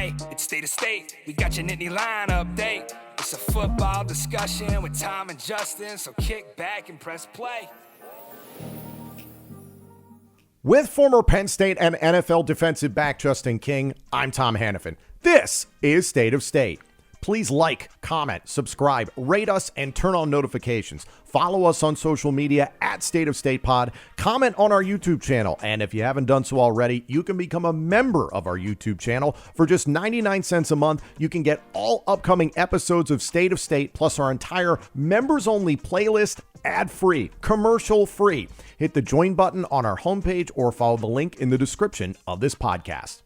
Hey, it's State of State. We got your Nittany Line update. It's a football discussion with Tom and Justin, so kick back and press play. With former Penn State and NFL defensive back Justin King, I'm Tom Hannafin. This is State of State. Please like, comment, subscribe, rate us, and turn on notifications. Follow us on social media at State of State Pod. Comment on our YouTube channel. And if you haven't done so already, you can become a member of our YouTube channel. For just 99 cents a month, you can get all upcoming episodes of State of State, plus our entire members-only playlist, ad-free, commercial-free. Hit the join button on our homepage or follow the link in the description of this podcast.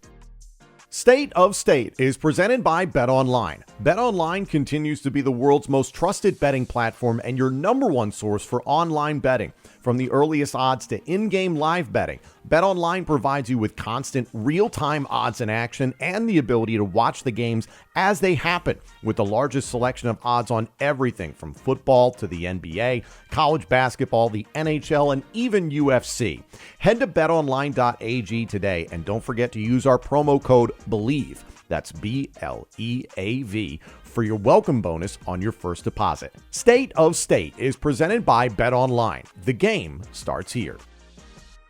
State of State is presented by BetOnline. BetOnline continues to be the world's most trusted betting platform and your number one source for online betting. From the earliest odds to in-game live betting, BetOnline provides you with constant real-time odds in action and the ability to watch the games as they happen, with the largest selection of odds on everything from football to the NBA, college basketball, the NHL, and even UFC. Head to betonline.ag today and don't forget to use our promo code BELIEVE, that's BLEAV, for your welcome bonus on your first deposit. State of State is presented by BetOnline. The game starts here.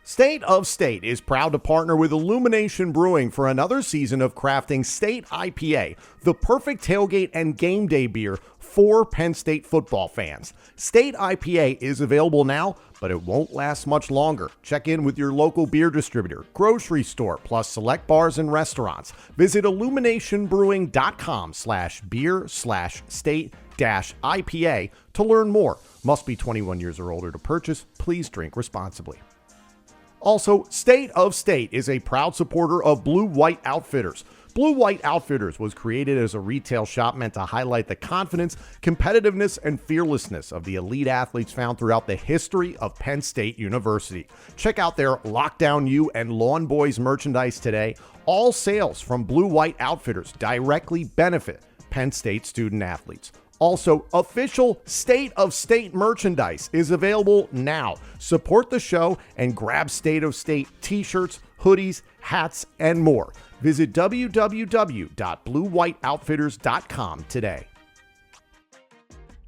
State of State is proud to partner with Illumination Brewing for another season of crafting State IPA, the perfect tailgate and game day beer for Penn State football fans. State IPA is available now, but it won't last much longer. Check in with your local beer distributor, grocery store, plus select bars and restaurants. Visit illuminationbrewing.com/beer/state-IPA to learn more. Must be 21 years or older to purchase. Please drink responsibly. Also, State of State is a proud supporter of Blue White Outfitters. Blue White Outfitters was created as a retail shop meant to highlight the confidence, competitiveness, and fearlessness of the elite athletes found throughout the history of Penn State University. Check out their Lockdown U and Lawn Boys merchandise today. All sales from Blue White Outfitters directly benefit Penn State student athletes. Also, official State of State merchandise is available now. Support the show and grab State of State t-shirts, hoodies, hats, and more. Visit www.bluewhiteoutfitters.com today.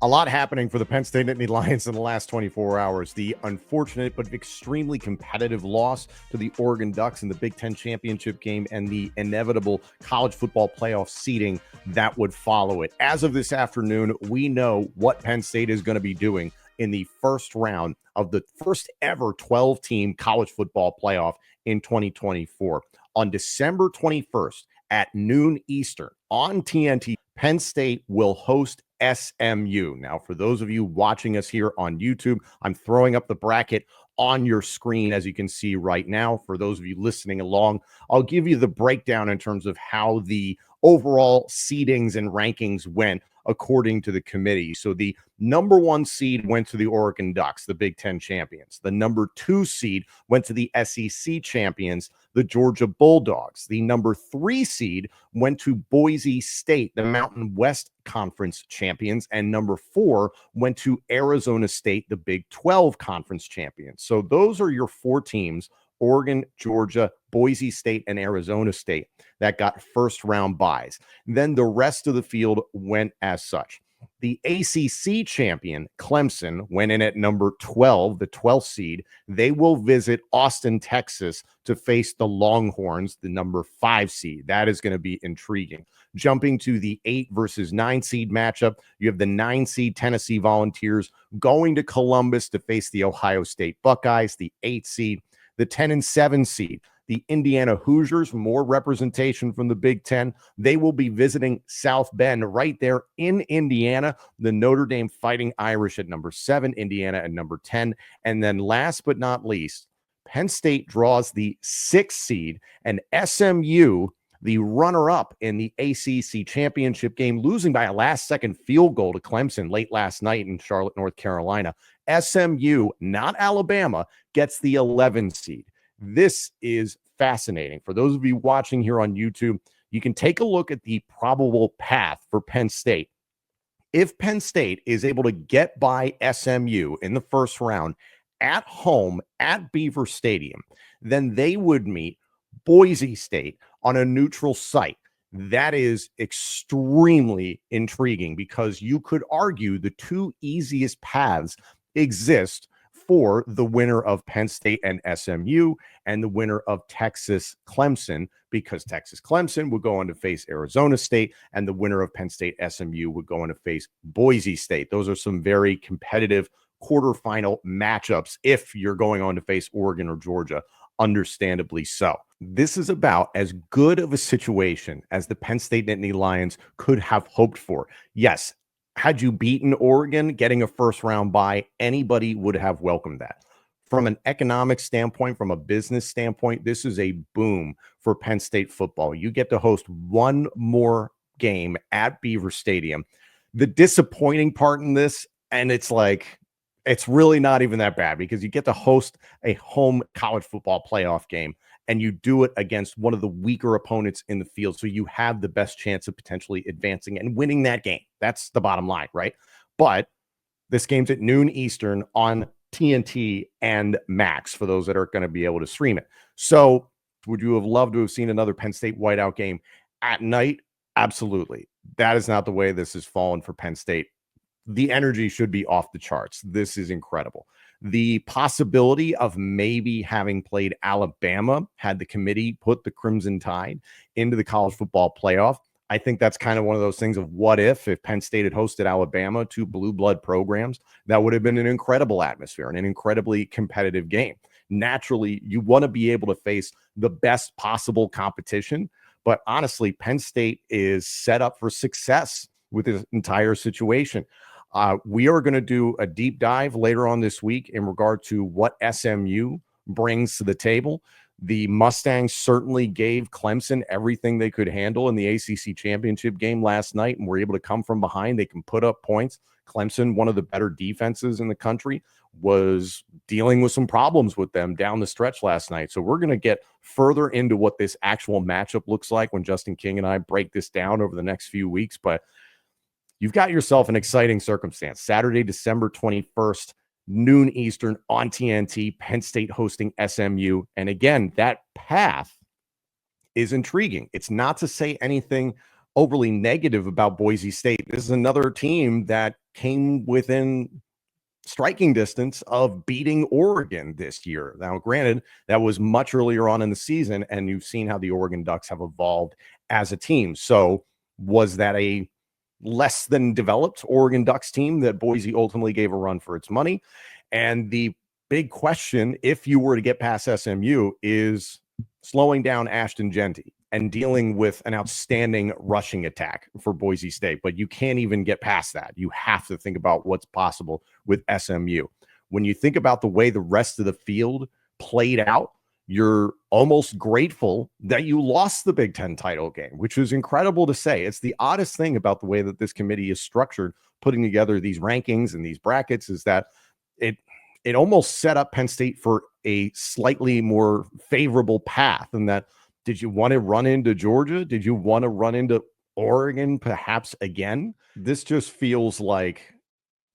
A lot happening for the Penn State Nittany Lions in the last 24 hours. The unfortunate but extremely competitive loss to the Oregon Ducks in the Big Ten championship game and the inevitable college football playoff seeding that would follow it. As of this afternoon, we know what Penn State is going to be doing in the first round of the first ever 12-team college football playoff in 2024. On December 21st at noon Eastern on TNT, Penn State will host SMU. Now, for those of you watching us here on YouTube, I'm throwing up the bracket on your screen, as you can see right now. For those of you listening along, I'll give you the breakdown in terms of how the overall seedings and rankings went according to the committee. So the number one seed went to the Oregon Ducks, the Big Ten champions. The number two seed went to the SEC champions, the Georgia Bulldogs. The number three seed went to Boise State, the Mountain West Conference champions. And number four went to Arizona State, the Big 12 Conference champions. So those are your four teams: Oregon, Georgia, Boise State, and Arizona State that got first round buys. Then the rest of the field went as such. The ACC champion, Clemson, went in at number 12, the 12th seed. They will visit Austin, Texas to face the Longhorns, the number 5 seed. That is going to be intriguing. Jumping to the 8 versus 9 seed matchup, you have the 9 seed Tennessee Volunteers going to Columbus to face the Ohio State Buckeyes, the 8 seed. The 10 and 7 seed, the Indiana Hoosiers, more representation from the Big Ten. They will be visiting South Bend right there in Indiana. The Notre Dame Fighting Irish at number 7, Indiana at number 10. And then last but not least, Penn State draws the 6th seed, and SMU, the runner-up in the ACC championship game, losing by a last-second field goal to Clemson late last night in Charlotte, North Carolina. SMU, not Alabama, gets the 11 seed. This is fascinating. For those of you watching here on YouTube, you can take a look at the probable path for Penn State. If Penn State is able to get by SMU in the first round at home at Beaver Stadium, then they would meet Boise State on a neutral site. That is extremely intriguing because you could argue the two easiest paths exist for the winner of Penn State and SMU and the winner of Texas Clemson, because Texas Clemson would go on to face Arizona State and the winner of Penn State SMU would go on to face Boise State. Those are some very competitive quarterfinal matchups if you're going on to face Oregon or Georgia, understandably so. This is about as good of a situation as the Penn State Nittany Lions could have hoped for. Yes, had you beaten Oregon, getting a first round bye, anybody would have welcomed that. From an economic standpoint, from a business standpoint, this is a boom for Penn State football. You get to host one more game at Beaver Stadium. The disappointing part in this, and it's really not even that bad because you get to host a home college football playoff game and you do it against one of the weaker opponents in the field. So you have the best chance of potentially advancing and winning that game. That's the bottom line, right? But this game's at noon Eastern on TNT and Max for those that are going to be able to stream it. So would you have loved to have seen another Penn State whiteout game at night? Absolutely. That is not the way this has fallen for Penn State. The energy should be off the charts. This is incredible. The possibility of maybe having played Alabama had the committee put the Crimson Tide into the college football playoff. I think that's kind of one of those things of what if Penn State had hosted Alabama, two blue blood programs, that would have been an incredible atmosphere and an incredibly competitive game. Naturally, you want to be able to face the best possible competition, but honestly, Penn State is set up for success with this entire situation. We are going to do a deep dive later on this week in regard to what SMU brings to the table. The Mustangs certainly gave Clemson everything they could handle in the ACC championship game last night and were able to come from behind. They can put up points. Clemson, one of the better defenses in the country, was dealing with some problems with them down the stretch last night. So we're going to get further into what this actual matchup looks like when Justin King and I break this down over the next few weeks. But you've got yourself an exciting circumstance. Saturday, December 21st, noon Eastern on TNT, Penn State hosting SMU. And again, that path is intriguing. It's not to say anything overly negative about Boise State. This is another team that came within striking distance of beating Oregon this year. Now, granted, that was much earlier on in the season, and you've seen how the Oregon Ducks have evolved as a team. So was that a less than developed Oregon Ducks team that Boise ultimately gave a run for its money? And the big question, if you were to get past SMU, is slowing down Ashton Genty and dealing with an outstanding rushing attack for Boise State. But you can't even get past that. You have to think about what's possible with SMU. When you think about the way the rest of the field played out, you're almost grateful that you lost the Big Ten title game, which is incredible to say. It's the oddest thing about the way that this committee is structured, putting together these rankings and these brackets, is that it almost set up Penn State for a slightly more favorable path. And that, did you want to run into Georgia? Did you want to run into Oregon perhaps again? This just feels like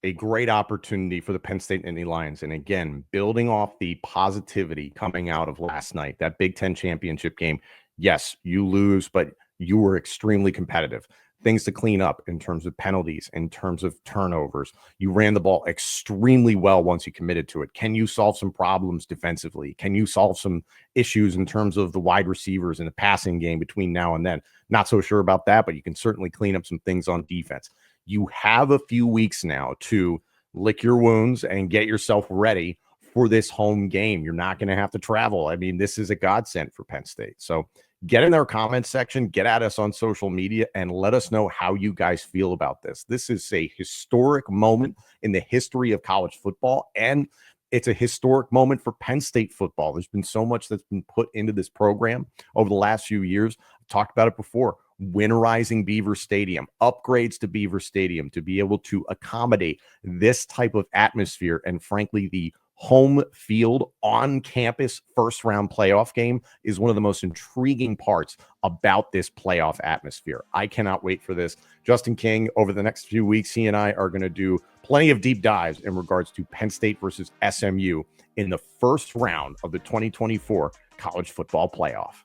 a great opportunity for the Penn State Nittany Lions. And again, building off the positivity coming out of last night, that Big Ten championship game. Yes, you lose, but you were extremely competitive. Things to clean up in terms of penalties, in terms of turnovers. You ran the ball extremely well once you committed to it. Can you solve some problems defensively? Can you solve some issues in terms of the wide receivers in the passing game between now and then? Not so sure about that, but you can certainly clean up some things on defense. You have a few weeks now to lick your wounds and get yourself ready for this home game. You're not going to have to travel. I mean, this is a godsend for Penn State. So get in our comments section, get at us on social media, and let us know how you guys feel about this. This is a historic moment in the history of college football, and it's a historic moment for Penn State football. There's been so much that's been put into this program over the last few years. I've talked about it before. Winterizing Beaver Stadium, upgrades to Beaver Stadium to be able to accommodate this type of atmosphere, and frankly, the home field on campus first round playoff game is one of the most intriguing parts about this playoff atmosphere. I cannot wait for this. Justin King, over the next few weeks, he and I are going to do plenty of deep dives in regards to Penn State versus SMU in the first round of the 2024 college football playoff.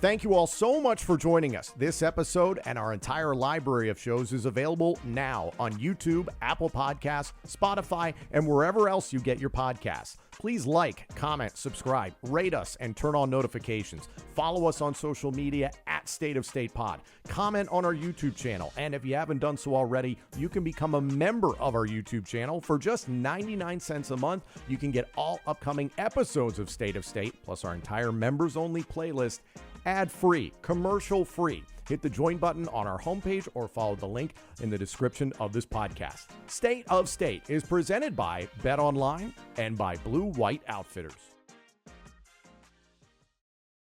Thank you all so much for joining us. This episode and our entire library of shows is available now on YouTube, Apple Podcasts, Spotify, and wherever else you get your podcasts. Please like, comment, subscribe, rate us, and turn on notifications. Follow us on social media at State of State Pod. Comment on our YouTube channel. And if you haven't done so already, you can become a member of our YouTube channel. For just 99 cents a month, you can get all upcoming episodes of State of State, plus our entire members-only playlist, ad-free, commercial-free. Hit the join button on our homepage or follow the link in the description of this podcast. State of State is presented by Bet Online and by Blue White Outfitters.